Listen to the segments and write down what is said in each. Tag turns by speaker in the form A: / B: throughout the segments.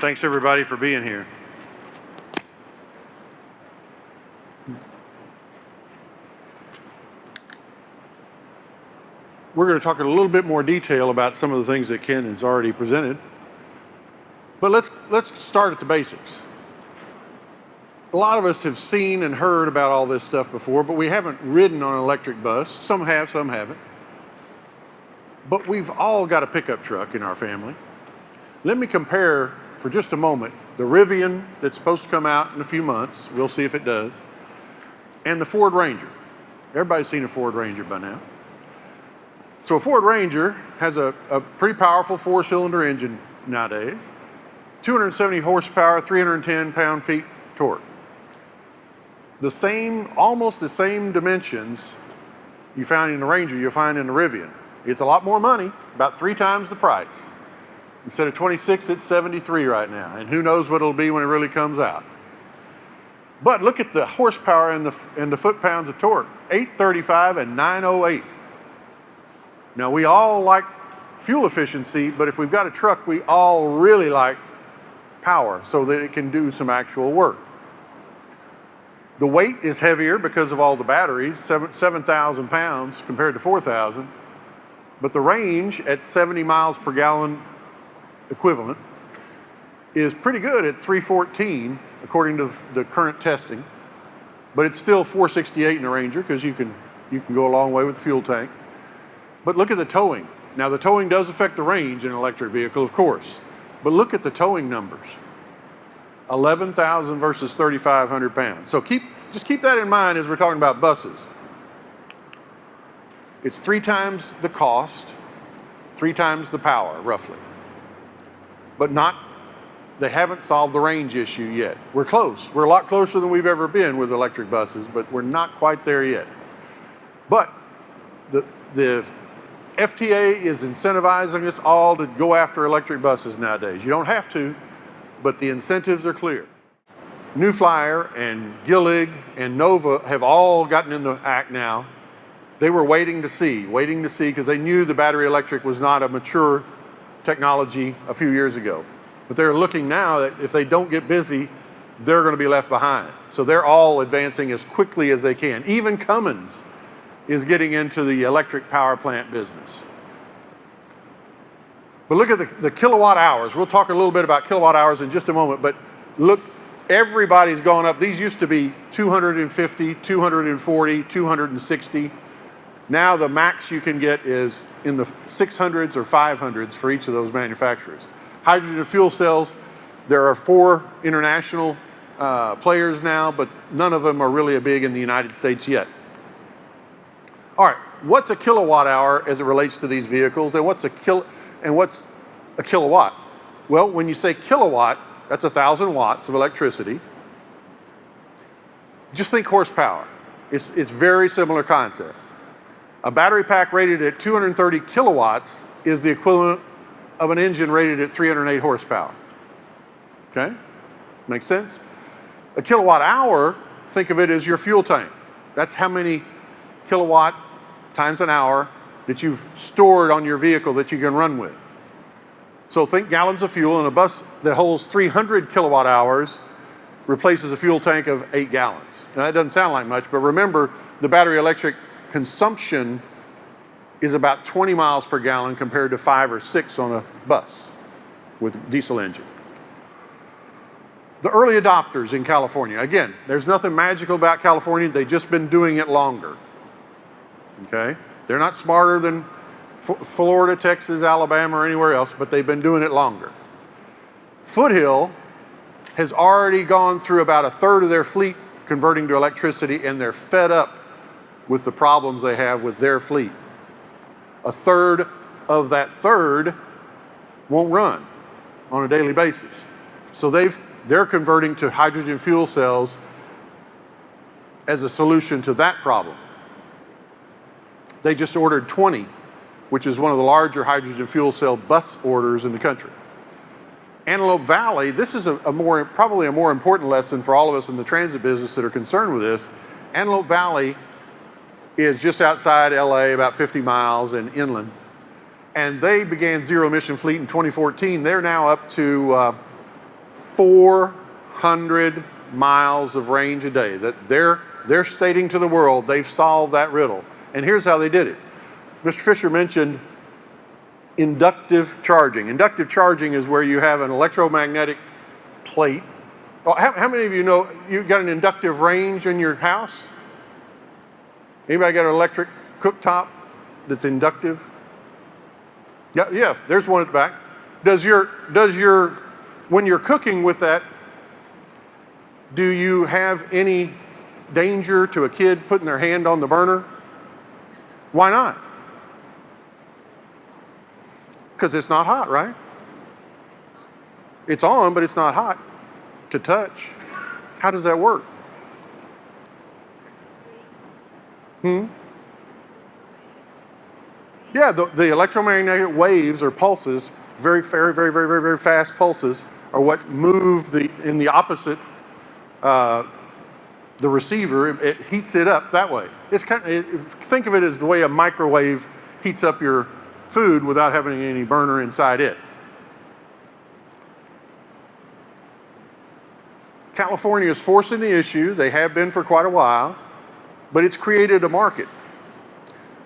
A: Thanks everybody for being here. We're going to talk in a little bit more detail about some of the things that Ken has already presented. But let's start at the basics. A lot of us have seen and heard about all this stuff before, but we haven't ridden on an electric bus. Some have, some haven't. But we've all got a pickup truck in our family. Let me compare for just a moment the Rivian that's supposed to come out in a few months, we'll see if it does, and the Ford Ranger. Everybody's seen a Ford Ranger by now. So a Ford Ranger has a pretty powerful 4-cylinder engine nowadays, 270 horsepower, 310 pound-feet torque. Almost the same dimensions you found in the Ranger you'll find in the Rivian. It's a lot more money, about 3 times the price. Instead of 26, it's 73 right now, and who knows what it'll be when it really comes out. But look at the horsepower and the foot-pounds of torque, 835 and 908. Now we all like fuel efficiency, but if we've got a truck, we all really like power so that it can do some actual work. The weight is heavier because of all the batteries, 7,000 pounds compared to 4,000, but the range at 70 miles per gallon equivalent is pretty good at 314 according to the current testing, but it's still 468 in the Ranger because you can go a long way with the fuel tank. But look at the towing. Now the towing does affect the range in an electric vehicle, of course, but look at the towing numbers. 11,000 versus 3,500 pounds. So just keep that in mind as we're talking about buses. It's 3 times the cost, 3 times the power, roughly. But they haven't solved the range issue yet. We're close. We're a lot closer than we've ever been with electric buses, but we're not quite there yet. But the FTA is incentivizing us all to go after electric buses nowadays. You don't have to, but the incentives are clear. New Flyer and Gillig and Nova have all gotten in the act now. They were waiting to see because they knew the battery electric was not a mature technology a few years ago. But they're looking now that if they don't get busy, they're going to be left behind. So they're all advancing as quickly as they can. Even Cummins is getting into the electric power plant business. But look at the kilowatt hours. We'll talk a little bit about kilowatt hours in just a moment, but look, everybody's gone up. These used to be 250, 240, 260. Now the max you can get is in the 600s or 500s for each of those manufacturers. Hydrogen fuel cells, there are 4 international players now, but none of them are really big in the United States yet. All right, what's a kilowatt hour as it relates to these vehicles, and what's a kilowatt? Well, when you say kilowatt, that's 1,000 watts of electricity. Just think horsepower. It's very similar concept. A battery pack rated at 230 kilowatts is the equivalent of an engine rated at 308 horsepower. Okay? Makes sense? A kilowatt hour, think of it as your fuel tank. That's how many kilowatt times an hour that you've stored on your vehicle that you can run with. So think gallons of fuel, and a bus that holds 300 kilowatt hours replaces a fuel tank of 8 gallons. Now that doesn't sound like much, but remember the battery electric consumption is about 20 miles per gallon compared to 5 or 6 on a bus with diesel engine. The early adopters in California, again, there's nothing magical about California, they've just been doing it longer. Okay? They're not smarter than Florida, Texas, Alabama, or anywhere else, but they've been doing it longer. Foothill has already gone through about 1/3 of their fleet converting to electricity, and they're fed up with the problems they have with their fleet. 1/3 of that third won't run on a daily basis. So they're converting to hydrogen fuel cells as a solution to that problem. They just ordered 20, which is one of the larger hydrogen fuel cell bus orders in the country. Antelope Valley, this is probably a more important lesson for all of us in the transit business that are concerned with this. Antelope Valley is just outside LA, about 50 miles and inland. And they began zero-emission fleet in 2014. They're now up to 400 miles of range a day. That they're stating to the world they've solved that riddle. And here's how they did it. Mr. Fischer mentioned inductive charging. Inductive charging is where you have an electromagnetic plate. Oh, how many of you know you've got an inductive range in your house? Anybody got an electric cooktop that's inductive? Yeah, there's one at the back. When you're cooking with that, do you have any danger to a kid putting their hand on the burner? Why not? Because it's not hot, right? It's on, but it's not hot to touch. How does that work? Yeah, the electromagnetic waves or pulses, very fast pulses, are what move in the opposite, the receiver. It heats it up that way. It's think of it as the way a microwave heats up your food without having any burner inside it. California is forcing the issue. They have been for quite a while, but it's created a market.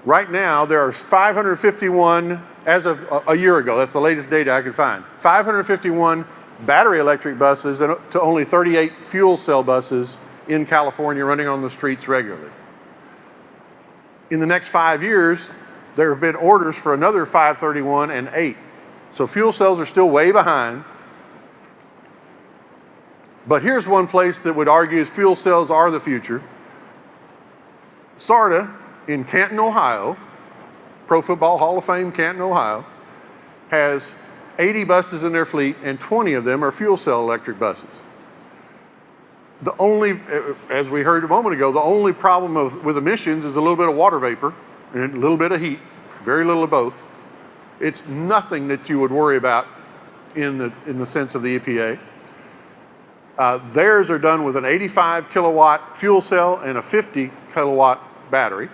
A: Right now, there are 551, as of a year ago, that's the latest data I could find, 551 battery electric buses and to only 38 fuel cell buses in California running on the streets regularly. In the next 5 years, there have been orders for another 531 and 8. So fuel cells are still way behind. But here's one place that would argue fuel cells are the future. SARTA in Canton, Ohio, Pro Football Hall of Fame, Canton, Ohio, has 80 buses in their fleet and 20 of them are fuel cell electric buses. The only, as we heard a moment ago, the only problem with emissions is a little bit of water vapor and a little bit of heat, very little of both. It's nothing that you would worry about in the sense of the EPA. Theirs are done with an 85 kilowatt fuel cell and a 50 kilowatt battery,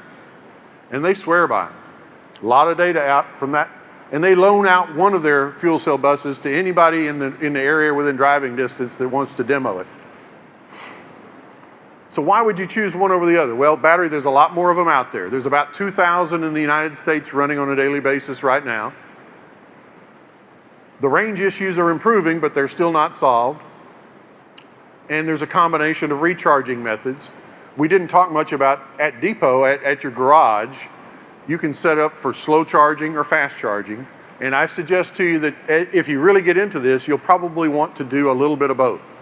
A: and they swear by it. A lot of data out from that, and they loan out one of their fuel cell buses to anybody in the area within driving distance that wants to demo it. So why would you choose one over the other? Well, battery, there's a lot more of them out there. There's about 2,000 in the United States running on a daily basis right now. The range issues are improving, but they're still not solved. And there's a combination of recharging methods. We didn't talk much about at depot, at your garage, you can set up for slow charging or fast charging. And I suggest to you that if you really get into this, you'll probably want to do a little bit of both.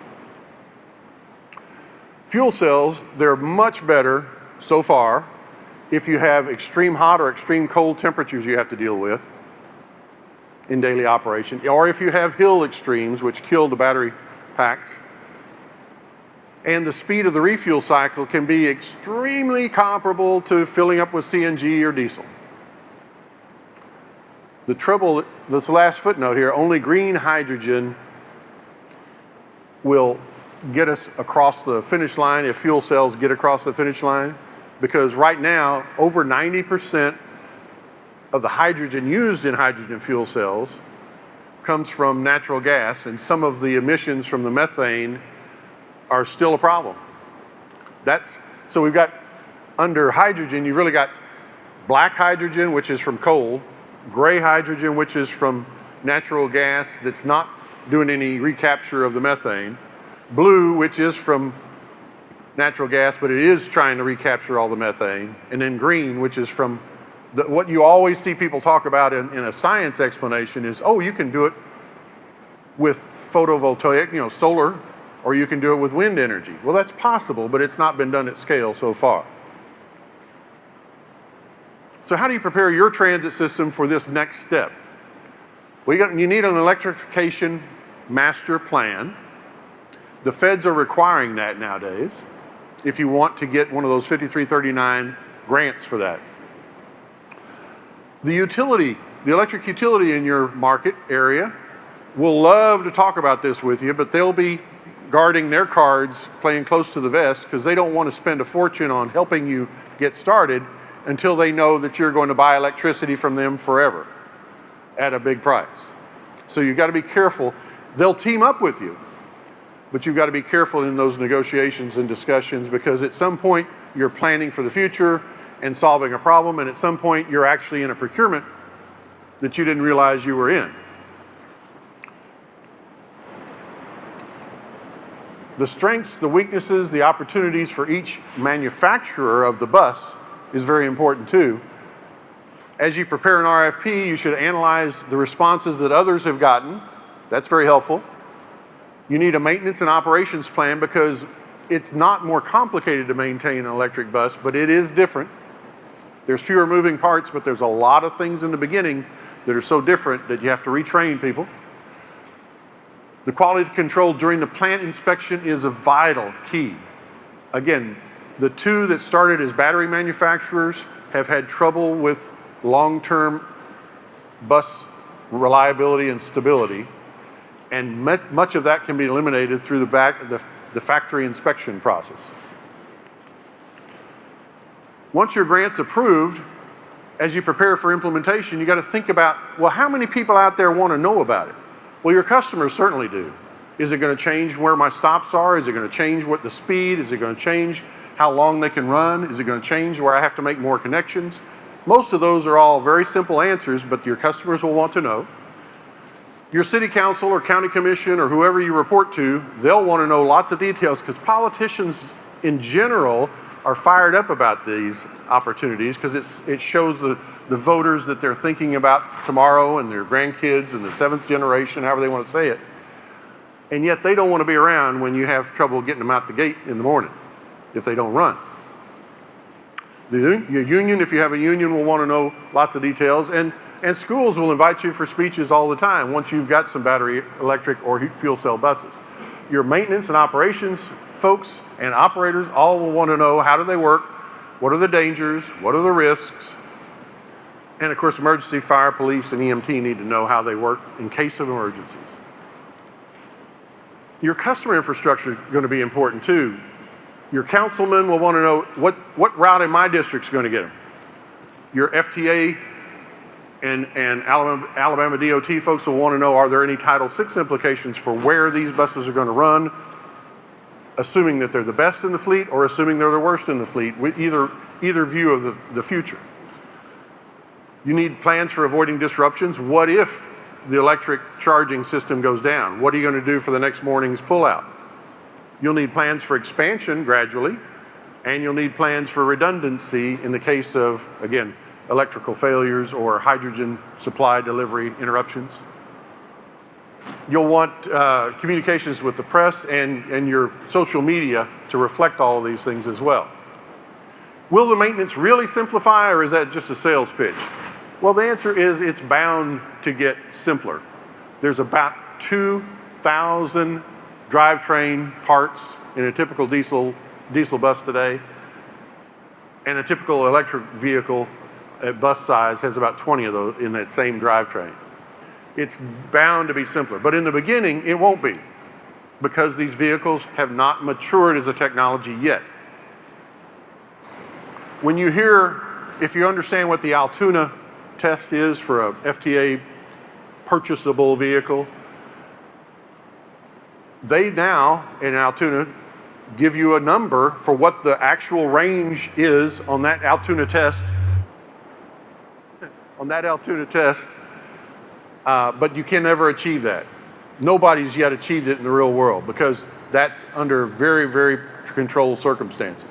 A: Fuel cells, they're much better so far if you have extreme hot or extreme cold temperatures you have to deal with in daily operation, or if you have hill extremes, which kill the battery packs. And the speed of the refuel cycle can be extremely comparable to filling up with CNG or diesel. The trouble, this last footnote here, only green hydrogen will get us across the finish line if fuel cells get across the finish line, because right now, over 90% of the hydrogen used in hydrogen fuel cells comes from natural gas, and some of the emissions from the methane are still a problem. So we've got, under hydrogen, you've really got black hydrogen, which is from coal, gray hydrogen, which is from natural gas that's not doing any recapture of the methane, blue, which is from natural gas, but it is trying to recapture all the methane, and then green, which is from what you always see people talk about in a science explanation is, oh, you can do it with photovoltaic, solar, or you can do it with wind energy. Well, that's possible, but it's not been done at scale so far. So how do you prepare your transit system for this next step? Well, you need an electrification master plan. The feds are requiring that nowadays if you want to get one of those 5339 grants for that. The electric utility in your market area will love to talk about this with you, but they'll be guarding their cards, playing close to the vest, because they don't want to spend a fortune on helping you get started until they know that you're going to buy electricity from them forever at a big price. So you've got to be careful. They'll team up with you. but you've got to be careful in those negotiations and discussions, because at some point you're planning for the future and solving a problem, and at some point you're actually in a procurement that you didn't realize you were in. The strengths, the weaknesses, the opportunities for each manufacturer of the bus is very important too. As you prepare an RFP, you should analyze the responses that others have gotten. That's very helpful. You need a maintenance and operations plan, because it's not more complicated to maintain an electric bus, but it is different. There's fewer moving parts, but there's a lot of things in the beginning that are so different that you have to retrain people. The quality control during the plant inspection is a vital key. Again, the two that started as battery manufacturers have had trouble with long-term bus reliability and stability, and much of that can be eliminated through the factory inspection process. Once your grant's approved, as you prepare for implementation, you got to think about, well, how many people out there want to know about it? Well, your customers certainly do. Is it going to change where my stops are? Is it going to change what the speed? Is it going to change how long they can run? Is it going to change where I have to make more connections? Most of those are all very simple answers, but your customers will want to know. Your city council or county commission or whoever you report to, they'll want to know lots of details, because politicians in general are fired up about these opportunities, because it shows the voters that they're thinking about tomorrow and their grandkids and the seventh generation, however they want to say it. And yet they don't want to be around when you have trouble getting them out the gate in the morning if they don't run. Your union, if you have a union, will want to know lots of details, and schools will invite you for speeches all the time once you've got some battery, electric, or fuel cell buses. Your maintenance and operations folks and operators all will want to know, how do they work? What are the dangers? What are the risks? And of course, emergency, fire, police, and EMT need to know how they work in case of emergencies. Your customer infrastructure is going to be important too. Your councilman will want to know what route in my district is going to get them. Your FTA and Alabama DOT folks will want to know, are there any Title VI implications for where these buses are going to run, assuming that they're the best in the fleet or assuming they're the worst in the fleet, with either view of the future. You need plans for avoiding disruptions. What if the electric charging system goes down? What are you going to do for the next morning's pullout? You'll need plans for expansion gradually, and you'll need plans for redundancy in the case of, again, electrical failures or hydrogen supply delivery interruptions. You'll want communications with the press and your social media to reflect all of these things as well. Will the maintenance really simplify, or is that just a sales pitch? Well, the answer is it's bound to get simpler. There's about 2,000 drivetrain parts in a typical diesel bus today, and a typical electric vehicle at bus size has about 20 of those in that same drivetrain. It's bound to be simpler, but in the beginning it won't be, because these vehicles have not matured as a technology yet. When you hear, if you understand what the Altoona test is for a FTA purchasable vehicle, they now in Altoona give you a number for what the actual range is on that Altoona test. But you can never achieve that. Nobody's yet achieved it in the real world, because that's under very, very controlled circumstances.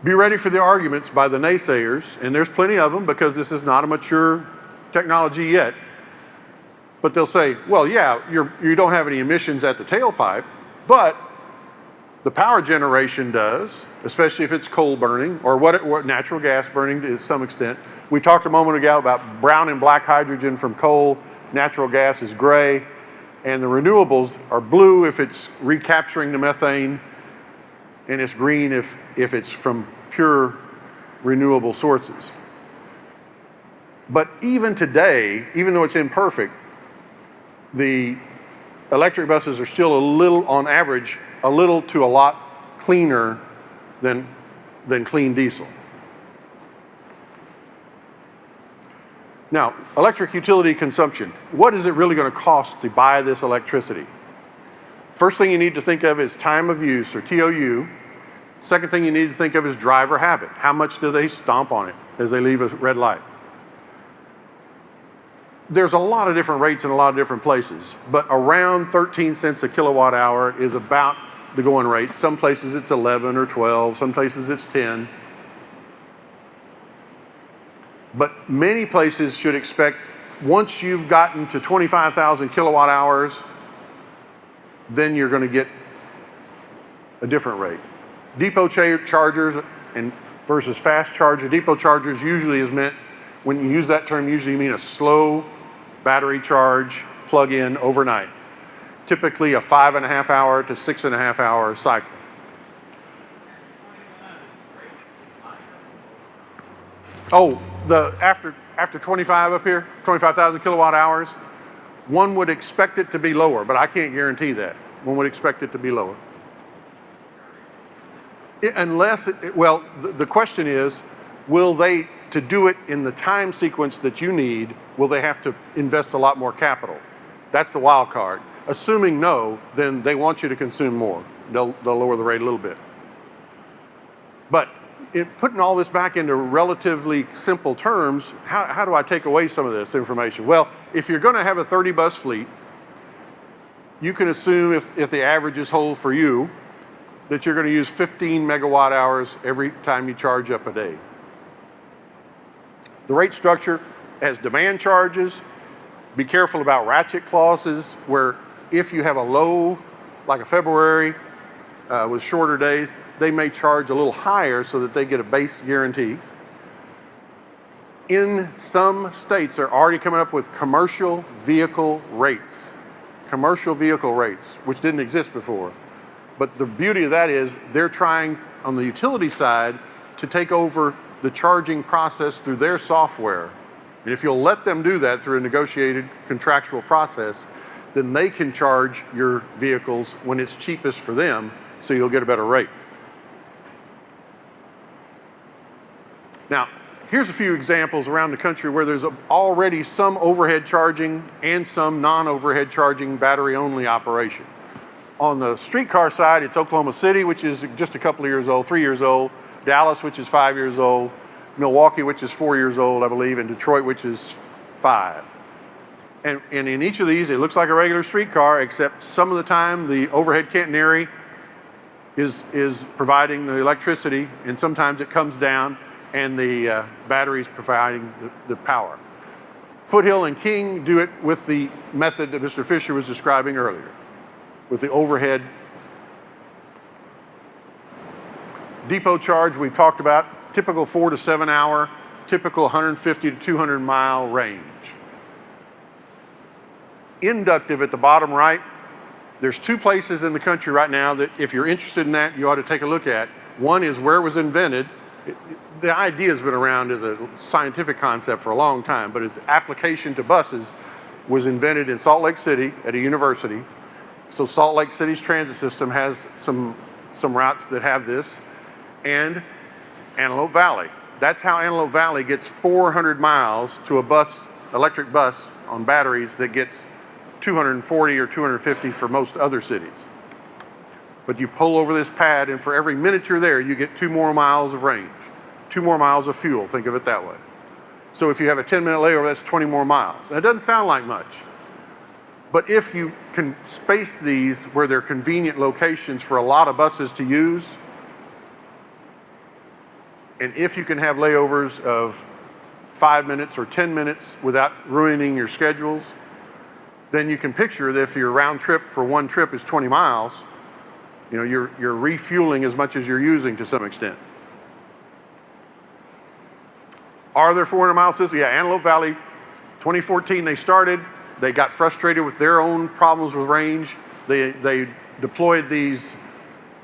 A: Be ready for the arguments by the naysayers, and there's plenty of them, because this is not a mature technology yet. But they'll say, well, yeah, you don't have any emissions at the tailpipe, but the power generation does, especially if it's coal burning, or what natural gas burning to some extent. We talked a moment ago about brown and black hydrogen from coal. Natural gas is gray, and the renewables are blue if it's recapturing the methane, and it's green if it's from pure renewable sources. But even today, even though it's imperfect, the electric buses are still a little, on average, a little to a lot cleaner than clean diesel. Now, electric utility consumption. What is it really going to cost to buy this electricity? First thing you need to think of is time of use, or TOU. Second thing you need to think of is driver habit. How much do they stomp on it as they leave a red light? There's a lot of different rates in a lot of different places, but around 13 cents a kilowatt hour is about the going rate. Some places it's 11 or 12, some places it's 10. But many places should expect, once you've gotten to 25,000 kilowatt hours, then you're going to get a different rate. Depot chargers and versus fast chargers. Depot chargers usually is meant, when you use that term, usually you mean a slow battery charge plug-in overnight. Typically a 5.5 hour to 6.5 hour cycle. Oh, after 25 up here, 25,000 kilowatt hours, one would expect it to be lower, but I can't guarantee that. One would expect it to be lower. Well, the question is, will they, to do it in the time sequence that you need, will they have to invest a lot more capital? That's the wild card. Assuming no, then they want you to consume more. They'll lower the rate a little bit. But putting all this back into relatively simple terms, how do I take away some of this information? Well, if you're going to have a 30 bus fleet, you can assume, if the averages hold for you, that you're going to use 15 megawatt hours every time you charge up a day. The rate structure has demand charges. Be careful about ratchet clauses, where if you have a low, like a February with shorter days, they may charge a little higher so that they get a base guarantee. In some states, they're already coming up with commercial vehicle rates. Commercial vehicle rates, which didn't exist before. But the beauty of that is they're trying, on the utility side, to take over the charging process through their software. And if you'll let them do that through a negotiated contractual process, then they can charge your vehicles when it's cheapest for them, so you'll get a better rate. Now, here's a few examples around the country where there's already some overhead charging and some non-overhead charging battery-only operation. On the streetcar side, it's Oklahoma City, which is just a couple of years old, 3 years old, Dallas, which is 5 years old, Milwaukee, which is 4 years old, I believe, and Detroit, which is 5. And in each of these, it looks like a regular streetcar, except some of the time the overhead catenary is providing the electricity, and sometimes it comes down and the battery's providing the power. Foothill and King do it with the method that Mr. Fischer was describing earlier, with the overhead. Depot charge we've talked about, typical 4 to 7 hour, typical 150 to 200 mile range. Inductive at the bottom right, there's 2 places in the country right now that if you're interested in that, you ought to take a look at. One is where it was invented. The idea has been around as a scientific concept for a long time, but its application to buses was invented in Salt Lake City at a university. So Salt Lake City's transit system has some routes that have this, and Antelope Valley. That's how Antelope Valley gets 400 miles to a bus, electric bus on batteries that gets 240 or 250 for most other cities. But you pull over this pad, and for every minute you're there, you get 2 more miles of range, 2 more miles of fuel. Think of it that way. So if you have a 10-minute layover, that's 20 more miles. And it doesn't sound like much. But if you can space these where they're convenient locations for a lot of buses to use, and if you can have layovers of 5 minutes or 10 minutes without ruining your schedules, then you can picture that if your round trip for one trip is 20 miles, you know, you're refueling as much as you're using to some extent. Are there 400-mile systems? Yeah, Antelope Valley, 2014 they started. They got frustrated with their own problems with range. They deployed these,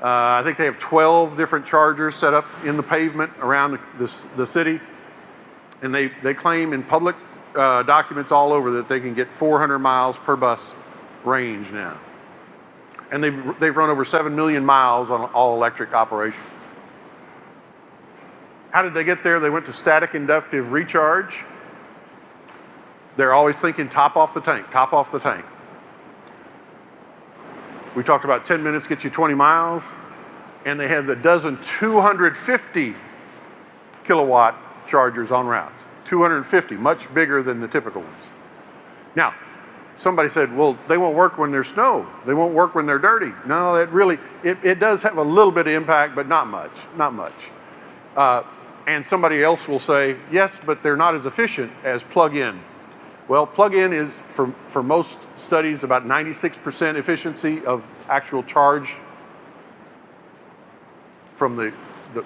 A: I think they have 12 different chargers set up in the pavement around the city. And they claim in public documents all over that they can get 400 miles per bus range now. And they've run over 7 million miles on all electric operation. How did they get there? They went to static inductive recharge. They're always thinking top off the tank, top off the tank. We talked about 10 minutes gets you 20 miles, and they have a dozen 250 kilowatt chargers on routes. 250, much bigger than the typical ones. Now, somebody said, well, they won't work when there's snow. They won't work when they're dirty. No, it does have a little bit of impact, but not much, not much. And somebody else will say, yes, but they're not as efficient as plug-in. Well, plug-in is, for most studies, about 96% efficiency of actual charge from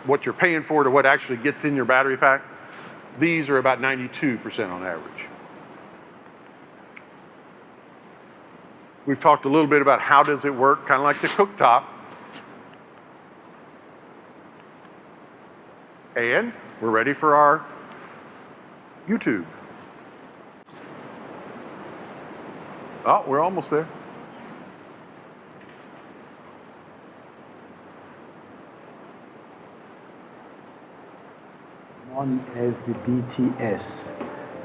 A: what you're paying for to what actually gets in your battery pack. These are about 92% on average. We've talked a little bit about how does it work, kind of like the cooktop. And we're ready for our YouTube. Oh, we're almost there.
B: Known as the BTS.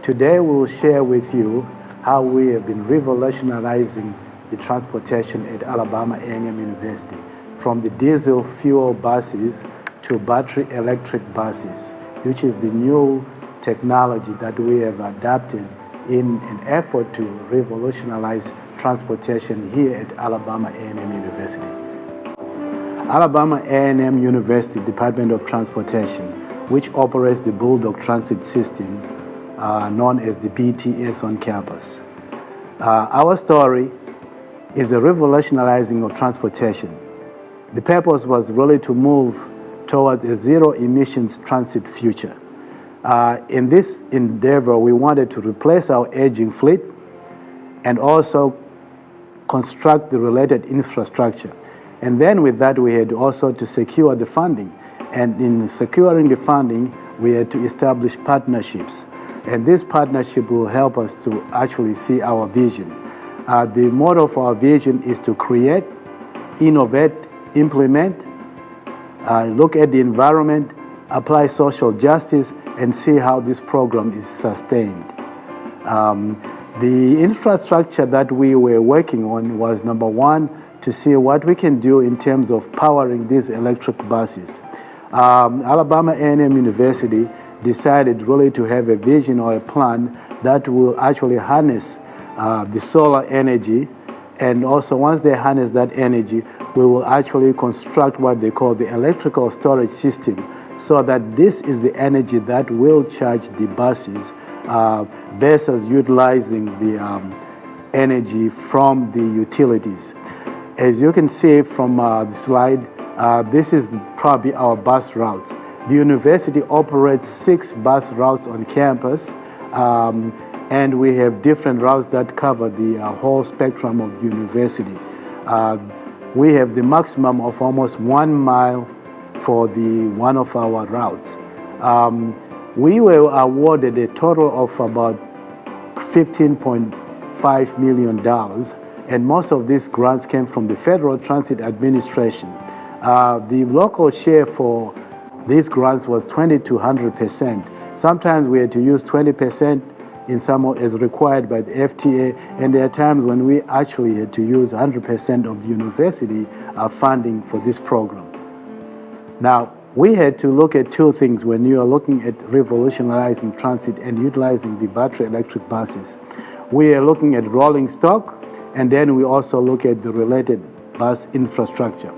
B: Today we will share with you how we have been revolutionizing the transportation at Alabama A&M University, from the diesel fuel buses to battery electric buses, which is the new technology that we have adapted in an effort to revolutionize transportation here at Alabama A&M University. Alabama A&M University Department of Transportation, which operates the Bulldog Transit System, known as the BTS on campus. Our story is a revolutionizing of transportation. The purpose was really to move towards a zero-emissions transit future. In this endeavor, we wanted to replace our aging fleet and also construct the related infrastructure. And then with that, we had also to secure the funding. And in securing the funding, we had to establish partnerships. And this partnership will help us to actually see our vision. The motto of our vision is to create, innovate, implement, look at the environment, apply social justice, and see how this program is sustained. The infrastructure that we were working on was, number one, to see what we can do in terms of powering these electric buses. Alabama A&M University decided really to have a vision or a plan that will actually harness the solar energy, and also once they harness that energy, we will actually construct what they call the electrical storage system, so that this is the energy that will charge the buses versus utilizing the energy from the utilities. As you can see from the slide, this is probably our bus routes. The university operates 6 bus routes on campus, and we have different routes that cover the whole spectrum of the university. We have the maximum of almost 1 mile for one of our routes. We were awarded a total of about $15.5 million, and most of these grants came from the Federal Transit Administration. The local share for these grants was 20 to 100%. Sometimes we had to use 20% in some as required by the FTA, and there are times when we actually had to use 100% of the university funding for this program. Now, we had to look at 2 things when you are looking at revolutionizing transit and utilizing the battery electric buses. We are looking at rolling stock, and then we also look at the related bus infrastructure.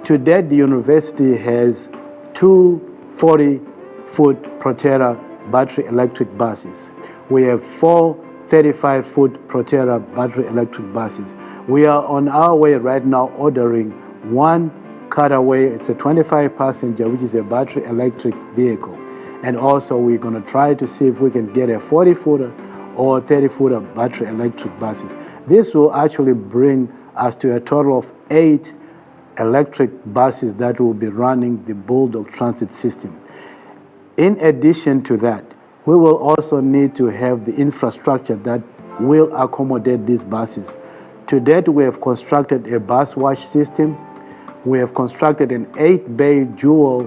B: To date, the university has 2 40-foot Proterra battery electric buses. We have 4 35-foot Proterra battery electric buses. We are on our way right now ordering 1 Cutaway. It's a 25-passenger, which is a battery electric vehicle. And also we're going to try to see if we can get a 40-footer or 30-footer battery electric buses. This will actually bring us to a total of 8 electric buses that will be running the Bulldog Transit System. In addition to that, we will also need to have the infrastructure that will accommodate these buses. To date, we have constructed a bus wash system. We have constructed an 8-bay dual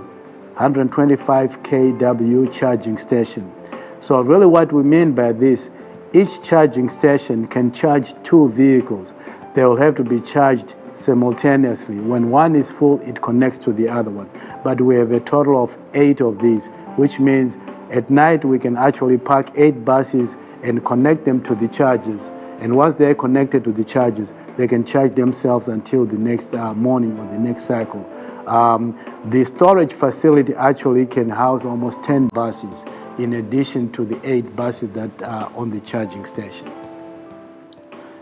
B: 125 kW charging station. So really what we mean by this each charging station can charge 2 vehicles. They will have to be charged simultaneously. When one is full, it connects to the other one. But we have a total of 8 of these, which means at night we can actually park 8 buses and connect them to the chargers. And once they're connected to the chargers, they can charge themselves until the next morning or the next cycle. The storage facility actually can house almost 10 buses in addition to the 8 buses that are on the charging station.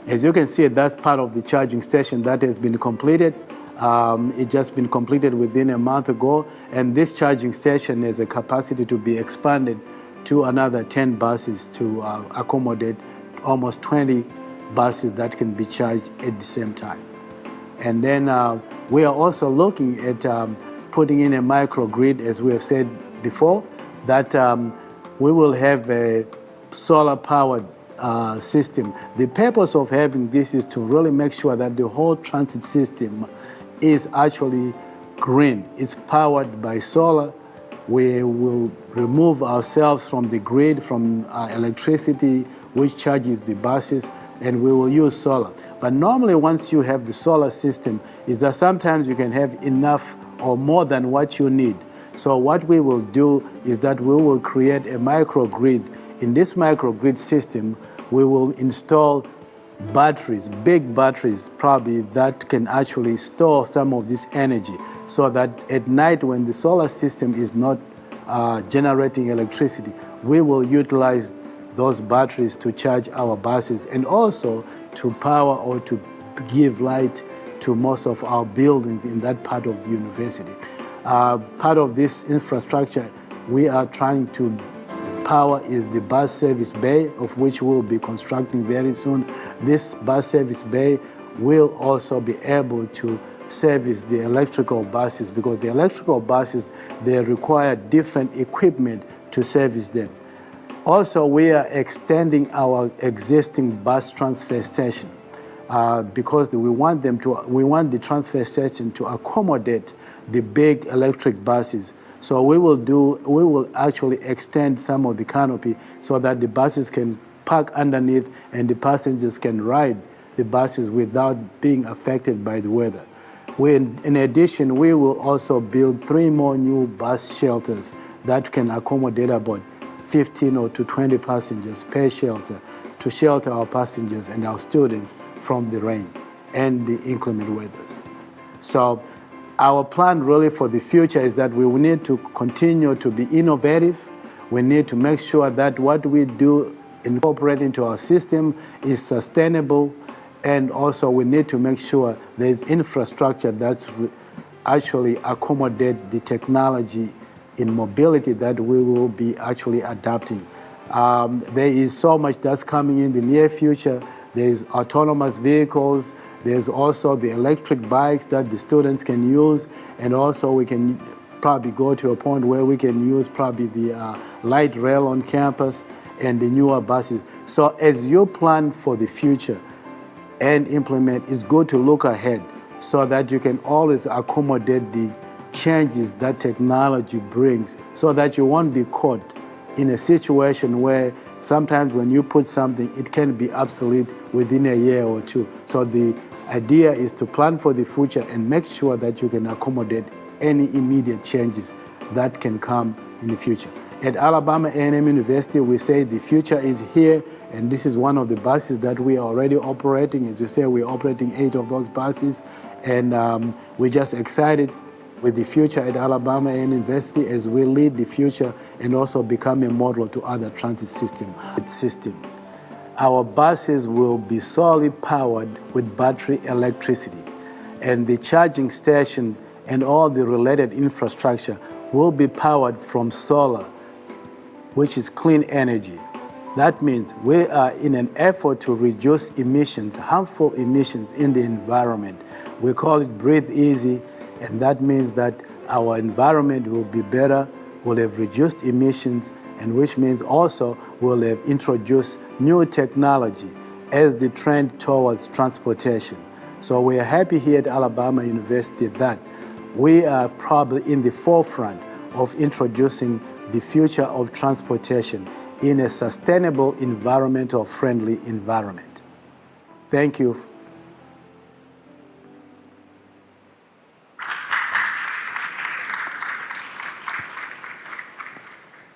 B: As you can see, that's part of the charging station that has been completed. It just been completed within a month ago, and this charging station has a capacity to be expanded to another 10 buses to accommodate almost 20 buses that can be charged at the same time. And then we are also looking at putting in a microgrid, as we have said before, that we will have a solar-powered system. The purpose of having this is to really make sure that the whole transit system is actually green. It's powered by solar. We will remove ourselves from the grid, from electricity, which charges the buses, and we will use solar. But normally once you have the solar system, is that sometimes you can have enough or more than what you need. So what we will do is that we will create a microgrid. In this microgrid system, we will install batteries, big batteries probably, that can actually store some of this energy, so that at night when the solar system is not generating electricity, we will utilize those batteries to charge our buses and also to power or to give light to most of our buildings in that part of the university. Part of this infrastructure we are trying to power is the bus service bay, of which we'll be constructing very soon. This bus service bay will also be able to service the electrical buses, because the electrical buses, they require different equipment to service them. Also, we are extending our existing bus transfer station because we want the transfer station to accommodate the big electric buses. So we will actually extend some of the canopy so that the buses can park underneath and the passengers can ride the buses without being affected by the weather. In addition, we will also build 3 more new bus shelters that can accommodate about 15 or to 20 passengers per shelter to shelter our passengers and our students from the rain and the inclement weathers. So our plan really for the future is that we will need to continue to be innovative. We need to make sure that what we do incorporate into our system is sustainable, and also we need to make sure there's infrastructure that's actually accommodate the technology in mobility that we will be actually adapting. There is so much that's coming in the near future. There's autonomous vehicles. There's also the electric bikes that the students can use, and also we can probably go to a point where we can use probably the light rail on campus and the newer buses. So as you plan for the future and implement, it's good to look ahead so that you can always accommodate the changes that technology brings, so that you won't be caught in a situation where sometimes when you put something, it can be obsolete within a year or two. So the idea is to plan for the future and make sure that you can accommodate any immediate changes that can come in the future. At Alabama A&M University, we say the future is here, and this is one of the buses that we are already operating. As you say, we're operating 8 of those buses, and we're just excited with the future at Alabama A&M University as we lead the future and also become a model to other transit system. Our buses will be solely powered with battery electricity, and the charging station and all the related infrastructure will be powered from solar, which is clean energy. That means we are in an effort to reduce emissions, harmful emissions in the environment. We call it Breathe Easy, and that means that our environment will be better, we'll have reduced emissions, and which means also we'll have introduced new technology as the trend towards transportation. So we are happy here at Alabama University that we are probably in the forefront of introducing the future of transportation. in a sustainable, environmental friendly environment. Thank you.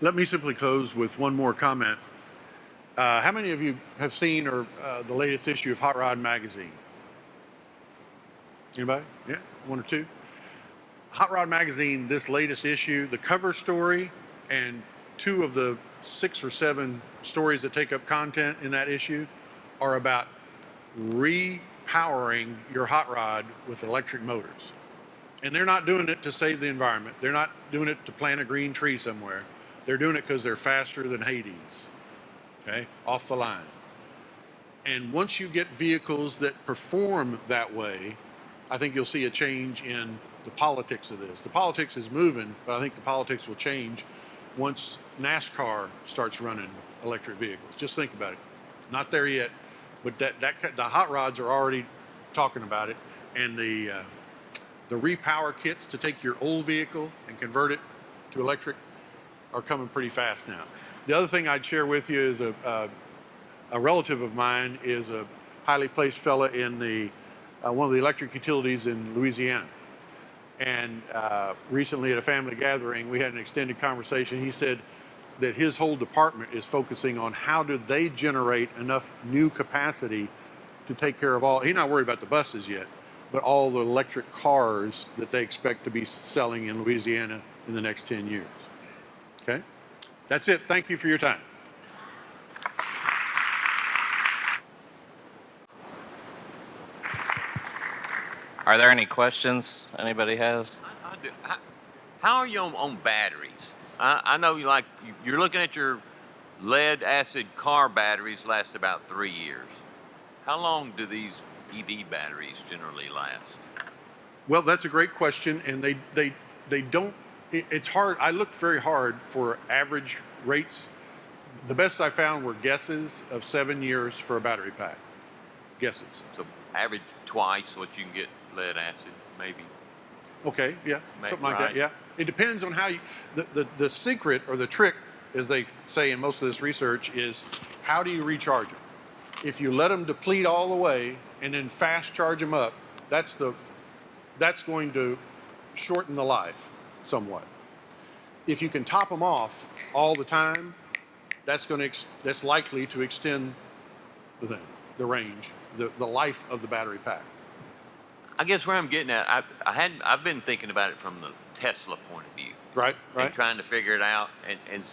A: Let me simply close with one more comment. How many of you have seen the latest issue of Hot Rod Magazine? Anybody? Yeah, one or two? Hot Rod Magazine, this latest issue, the cover story and two of the 6 or 7 stories that take up content in that issue are about repowering your hot rod with electric motors. And they're not doing it to save the environment. They're not doing it to plant a green tree somewhere. They're doing it because they're faster than Hades, okay, off the line. And once you get vehicles that perform that way, I think you'll see a change in the politics of this. The politics is moving, but I think the politics will change once NASCAR starts running electric vehicles. Just think about it. Not there yet, but the hot rods are already talking about it, and the repower kits to take your old vehicle and convert it to electric are coming pretty fast now. The other thing I'd share with you is a relative of mine is a highly placed fella in one of the electric utilities in Louisiana. And recently at a family gathering, we had an extended conversation. He said that his whole department is focusing on how do they generate enough new capacity to take care of all, he's not worried about the buses yet, but all the electric cars that they expect to be selling in Louisiana in the next 10 years. Okay? That's it. Thank you for your time.
C: Are there any questions anybody has?
D: I do. How are you on batteries? I know you're looking at your lead acid car batteries last about 3 years. How long do these EV batteries generally last?
A: Well, that's a great question, and they don't. It's hard. I looked very hard for average rates. The best I found were guesses of 7 years for a battery pack. Guesses.
D: So average twice what you can get lead acid, maybe.
A: Okay, yeah,
D: Maybe,
A: something like
D: right.
A: that. Yeah, it depends on how you. The secret or the trick, as they say in most of this research, is how do you recharge them? If you let them deplete all the way and then fast charge them up, that's going to shorten the life somewhat. If you can top them off all the time, that's likely to extend the range, the life of the battery pack.
D: I guess where I'm getting at, I've been thinking about it from the Tesla point of view.
A: Right.
D: And trying to figure it out. And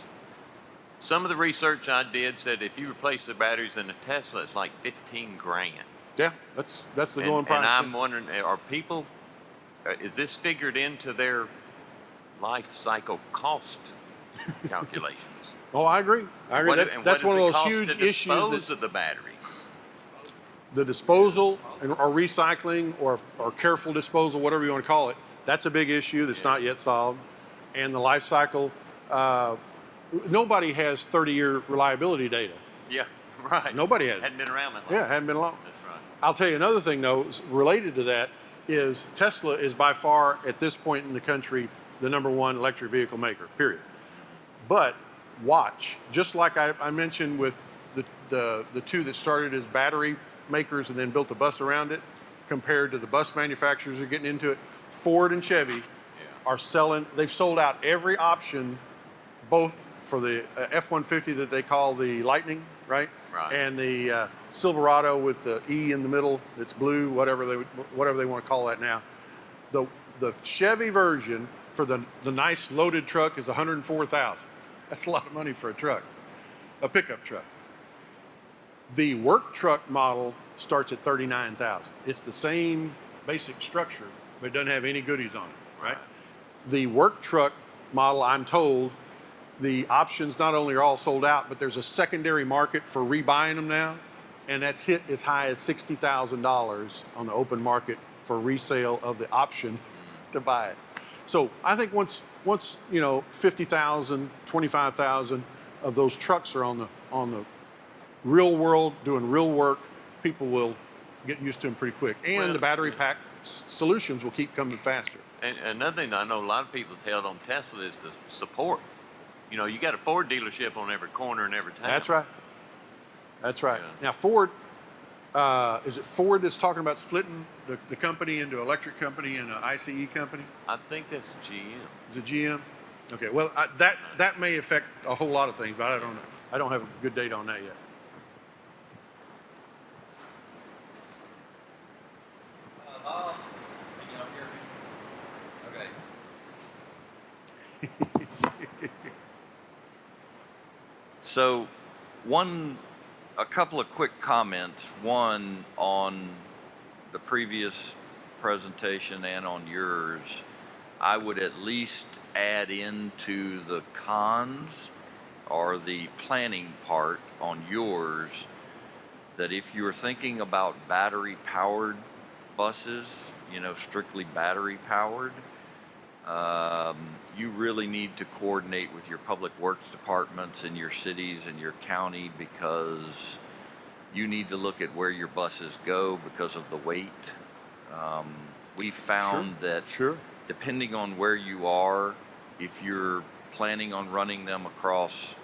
D: some of the research I did said if you replace the batteries in a Tesla, it's like $15,000.
A: Yeah, that's the going price.
D: And I'm wondering, is this figured into their life cycle cost calculations?
A: Oh, I agree. That's one of those huge issues.
D: Dispose of the batteries.
A: The disposal or recycling or careful disposal, whatever you want to call it, that's a big issue that's not yet solved. And the life cycle, nobody has 30-year reliability data.
D: Yeah, right.
A: Nobody has.
D: Hadn't been around that long.
A: Yeah, hadn't been long.
D: That's right.
A: I'll tell you another thing, though, related to that is Tesla is by far, at this point in the country, the #1 electric vehicle maker, period. But watch, just like I mentioned with the two that started as battery makers and then built a bus around it, compared to the bus manufacturers who are getting into it, Ford and Chevy are they've sold out every option, both for the F-150 that they call the Lightning, right? And the Silverado with the E in the middle that's blue, whatever they want to call that now. The Chevy version for the nice loaded truck is $104,000. That's a lot of money for a truck, a pickup truck. The work truck model starts at $39,000. It's the same basic structure, but it doesn't have any goodies on it, right? The work truck model, I'm told, the options not only are all sold out, but there's a secondary market for rebuying them now, and that's hit as high as $60,000 on the open market for resale of the option to buy it. So I think once 50,000, 25,000 of those trucks are on the real world doing real work, people will get used to them pretty quick, and the battery pack solutions will keep coming faster.
D: And another thing that I know a lot of people have held on Tesla is the support. you know, you got a Ford dealership on every corner in every town.
A: That's right. That's right.
D: Yeah.
A: Now Ford, is it Ford that's talking about splitting the company into electric company and an ICE company?
D: I think that's GM.
A: Is it GM? Okay, well, that may affect a whole lot of things, but I don't know. I don't have a good data on that yet.
E: So, a couple of quick comments. One on the previous presentation and on yours. I would at least add into the cons or the planning part on yours that if you're thinking about battery powered buses, you know, strictly battery powered, you really need to coordinate with your public works departments in your cities and your county, because you need to look at where your buses go because of the weight. We found that
A: Sure.
E: depending on where you are, if you're planning on running them across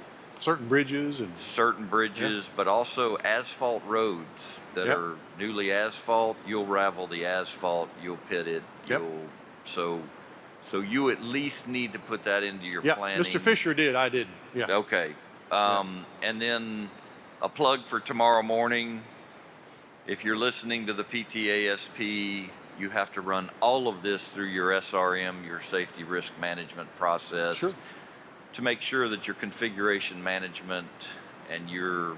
A: Certain bridges and
E: certain bridges, but also asphalt roads that
A: Yep.
E: are newly asphalt, you'll ravel the asphalt, you'll pit it,
A: Yep.
E: so you at least need to put that into your
A: yeah,
E: planning.
A: Mr. Fischer did. I didn't. Yeah.
E: Okay. And then a plug for tomorrow morning. If you're listening to the PTASP, you have to run all of this through your SRM, your safety risk management process,
A: Sure.
E: to make sure that your configuration management and you're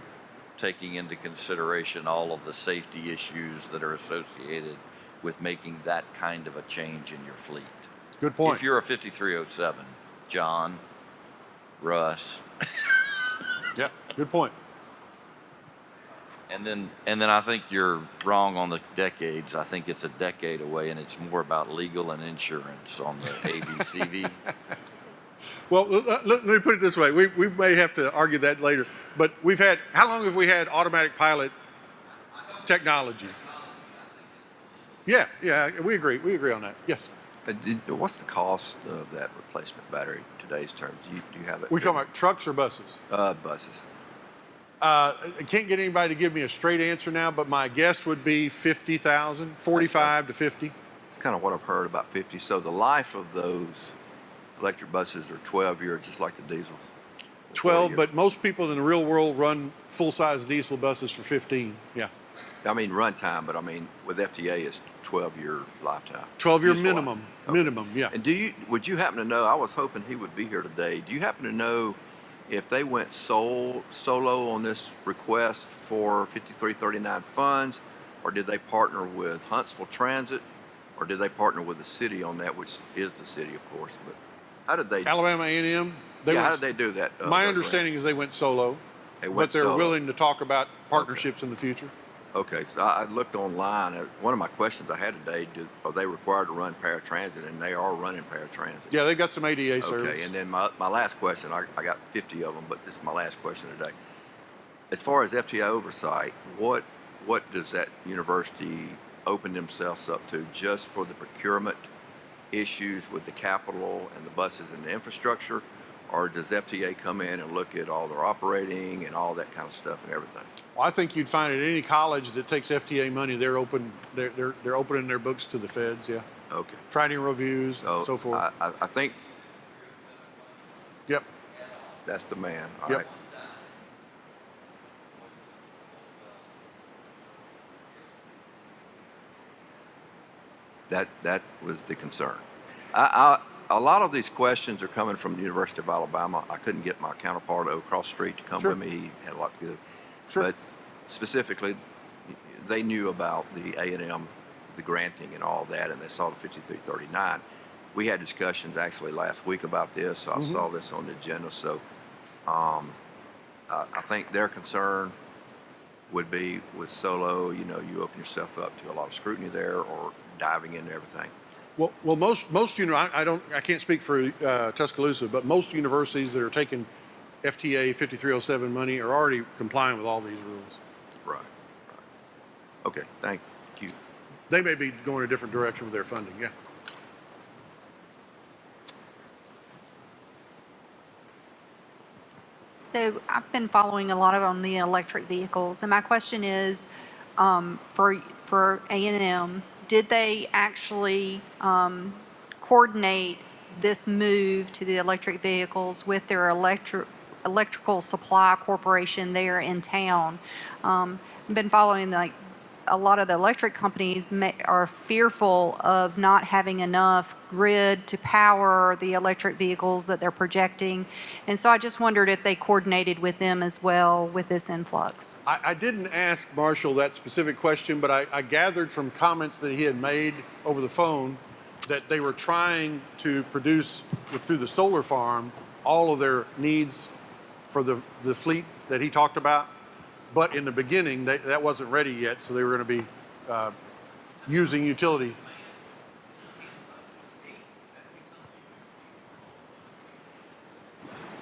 E: taking into consideration all of the safety issues that are associated with making that kind of a change in your fleet.
A: Good point.
E: If you're a 5307, John, Russ,
A: Yeah. Good point.
E: and then I think you're wrong on the decades. I think it's a decade away, and it's more about legal and insurance on the ABCV.
A: Well, let me put it this way. We may have to argue that later, but how long have we had automatic pilot technology? Yeah, we agree. We agree on that. Yes.
F: What's the cost of that replacement battery in today's terms? Do you have it?
A: We're talking about trucks or buses?
F: Buses.
A: I can't get anybody to give me a straight answer now, but my guess would be 50,000, 45 to 50.
F: It's kind of what I've heard, about 50. So the life of those electric buses are 12 years, just like the diesel.
A: 12, but most people in the real world run full-size diesel buses for 15. Yeah.
F: I mean runtime, but I mean with FTA it's 12-year lifetime.
A: 12-year
F: Useful life.
A: minimum.
F: Okay.
A: Minimum, yeah.
F: And would you happen to know? I was hoping he would be here today. Do you happen to know if they went solo on this request for 5339 funds, or did they partner with Huntsville Transit, or did they partner with the city on that, which is the city, of course? But how did they?
A: Alabama A&M.
F: How did they do that?
A: My understanding is they went solo,
F: They went
A: but they're
F: solo.
A: willing to talk about partnerships in the future.
F: Okay, so I looked online. One of my questions I had today: are they required to run paratransit? And they are running paratransit.
A: Yeah, they've got some ADA service.
F: Okay, and then my last question, I got 50 of them, but this is my last question today. As far as FTA oversight, what does that university open themselves up to just for the procurement issues with the capital and the buses and the infrastructure? Or does FTA come in and look at all their operating and all that kind of stuff and everything?
A: Well, I think you'd find at any college that takes FTA money, they're opening their books to the feds. Yeah,
F: Okay.
A: training reviews, so forth.
F: I think
A: Yep.
F: that's the man. All
A: Yep.
F: right. That was the concern. A lot of these questions are coming from the University of Alabama. I couldn't get my counterpart across the street to come
A: Sure.
F: with me. He had a lot to do.
A: Sure.
F: But specifically, they knew about the A&M, the granting and all that, and they saw the 5339. We had discussions actually last week about this, so I saw this on the agenda. So I think their concern would be with solo, you open yourself up to a lot of scrutiny there, or diving into everything.
A: Well, most I can't speak for Tuscaloosa, but most universities that are taking FTA 5307 money are already complying with all these rules.
F: Right. Okay, thank you.
A: They may be going a different direction with their funding. Yeah.
G: So I've been following a lot on the electric vehicles, and my question is, for A&M, did they actually coordinate this move to the electric vehicles with their electrical supply corporation there in town? I've been following, like, a lot of the electric companies are fearful of not having enough grid to power the electric vehicles that they're projecting. And so I just wondered if they coordinated with them as well with this influx.
A: I didn't ask Marshall that specific question, but I gathered from comments that he had made over the phone that they were trying to produce through the solar farm all of their needs for the fleet that he talked about. But in the beginning, that wasn't ready yet, so they were going to be using utility.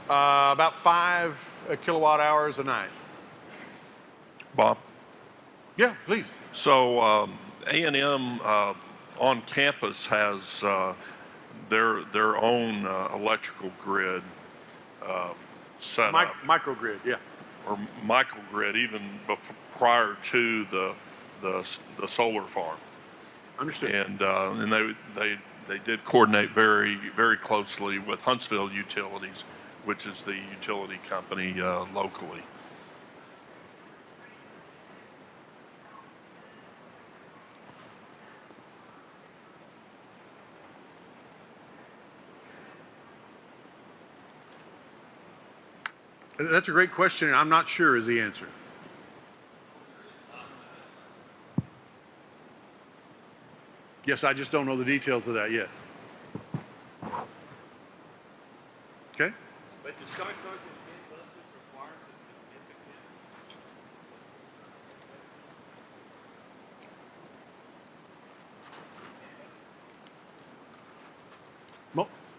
A: About 5 kilowatt hours a night.
H: Bob?
A: Yeah, please.
H: So A&M on campus has their own electrical grid set up,
A: Microgrid, yeah.
H: or microgrid, even prior to the solar farm.
A: Understood.
H: And they did coordinate very, very closely with Huntsville Utilities, which is the utility company locally.
A: That's a great question, and I'm not sure is the answer. Yes, I just don't know the details of that yet. Okay?
I: But the charge buses requires a significant.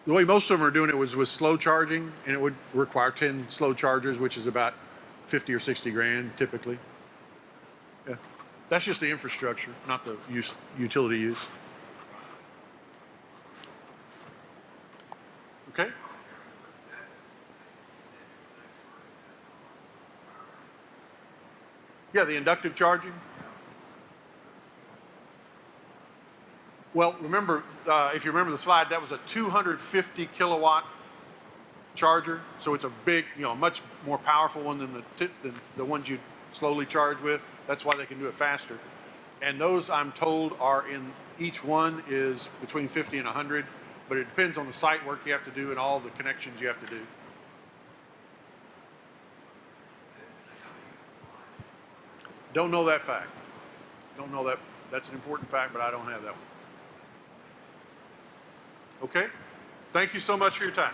A: The way most of them are doing it was with slow charging, and it would require 10 slow chargers, which is about 50 or 60 grand typically. Yeah. That's just the infrastructure, not the utility use. Okay? Yeah, the inductive charging. Well, remember, if you remember the slide, that was a 250 kilowatt charger. So it's a big, much more powerful one than the ones you slowly charge with. That's why they can do it faster. And those, I'm told, are each one is between 50 and 100, but it depends on the site work you have to do and all the connections you have to do. Don't know that fact. Don't know that. That's an important fact, but I don't have that one. Okay? Thank you so much for your time.